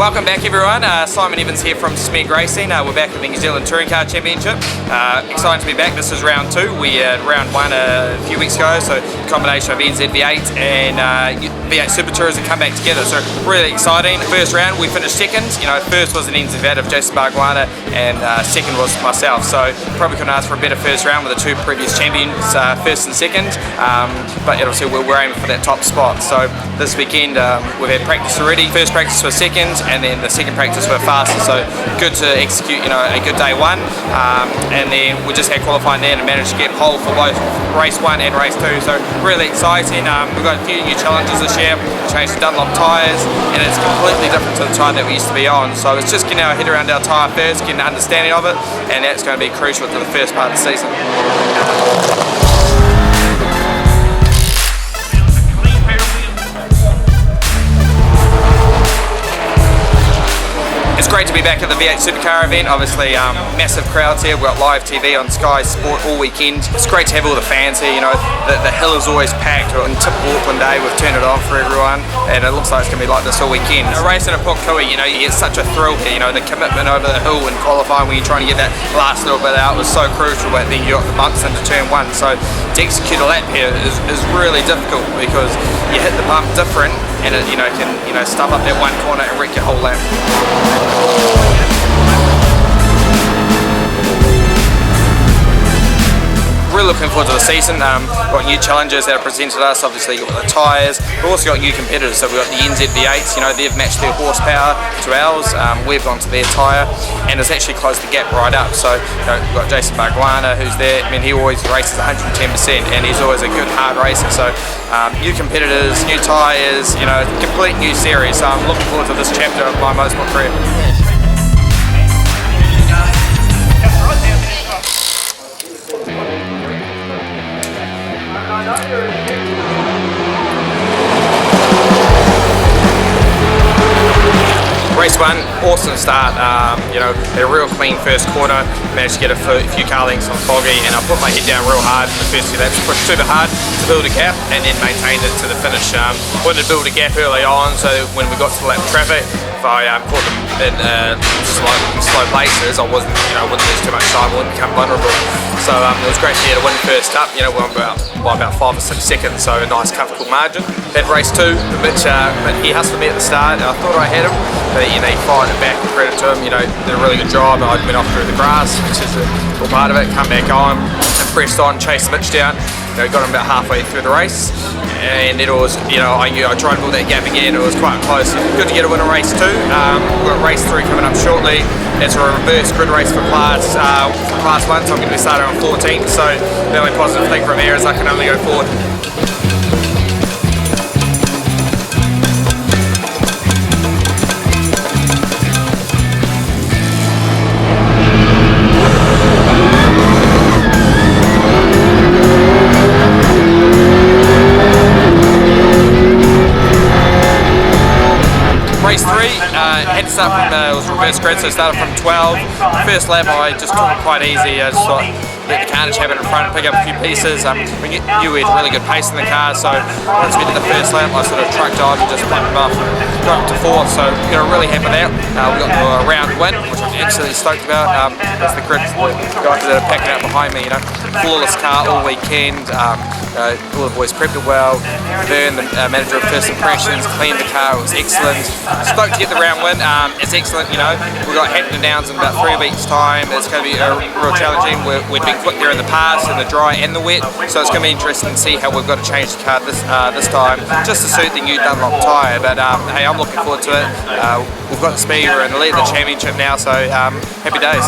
Welcome back everyone, Simon Evans here from SMEG Racing. We're back at the New Zealand Touring Car Championship. Excited to be back. This is round 2. We had round 1 a few weeks ago, so a combination of NZ V8 and V8Supercars have come back together, so really exciting. First round we finished second. First was an NZ V8 of Jason Barguana and second was myself, so probably couldn't ask for a better first round with the two previous champions, first and second, but obviously we're aiming for that top spot. So this weekend we've had practice already. First practice was second, and then the second practice were faster, so good to execute a good day 1, and then we just had qualifying there and managed to get pole for both race 1 and race 2, so really exciting. We've got a few new challenges this year. We changed the Dunlop tyres and it's completely different to the tyre that we used to be on, so it's just getting our head around our tyre first, getting an understanding of it, and that's going to be crucial to the first part of the season. It's great to be back at the V8 Supercar event. Obviously, massive crowds here. We've got live TV on Sky Sport all weekend. It's great to have all the fans here. The hill is always packed. On typical Auckland day, we've turned it on for everyone, and it looks like it's going to be like this all weekend. Racing at Pukekohe, you get such a thrill here. The commitment over the hill and qualifying when you're trying to get that last little bit out was so crucial. But then you got the bumps into turn 1, so to execute a lap here is really difficult because you hit the bump different, and it can stuff up that one corner and wreck your whole lap. Really looking forward to the season. Got new challenges that are presented us. Obviously you've got the tyres. We've also got new competitors. So we've got the NZ V8s. They've matched their horsepower to ours. We've gone to their tyre, and it's actually closed the gap right up. So we've got Jason Barguana who's there. He always races 110%, and he's always a good hard racer. So new competitors, new tyres, complete new series. So I'm looking forward to this chapter of my motorsport career. Race 1, awesome start, had a real clean first corner, managed to get a few car lengths on Foggy, and I put my head down real hard in the first few laps, pushed super hard to build a gap and then maintained it to the finish. Wanted to build a gap early on, so when we got to the lap traffic, if I caught them in slow places, I wouldn't lose too much time, I wouldn't become vulnerable. So it was great to get a win first up, we won by about 5 or 6 seconds, so a nice comfortable margin. Then race 2, he hustled me at the start, and I thought I had him, but he fired it back, and credit to him, did a really good job. I went off through the grass, which is a cool part of it, come back on, and pressed on, chased Mitch down, got him about halfway through the race, and it was, I tried to build that gap again, it was quite close. Good to get a win in race 2, we've got race 3 coming up shortly. It's a reverse grid race for class 1, so I'm going to be starting on 14th, so the only positive thing from here is I can only go forward. Race 3, had to start from, it was reverse grid, so I started from 12. First lap I just took it quite easy. I just thought, let the carnage happen in front and pick up a few pieces. We knew we had really good pace in the car, so once we did the first lap I sort of trucked on and just plucked them off and got up to 4th, so really happy with that. We got to a round win, which I'm absolutely stoked about. As the grid guys that are packing out behind me, flawless car all weekend. All the boys prepped it well. Vern, the manager of First Impressions, cleaned the car, it was excellent. Stoked to get the round win. It's excellent, we've got Hampton Downs in about 3 weeks time. It's going to be real challenging. We've been quick there in the past, in the dry and the wet, so it's going to be interesting to see how we've got to change the car this time, just to suit the new Dunlop tyre. But hey, I'm looking forward to it. We've got the speed, we're in the lead of the championship now, so happy days.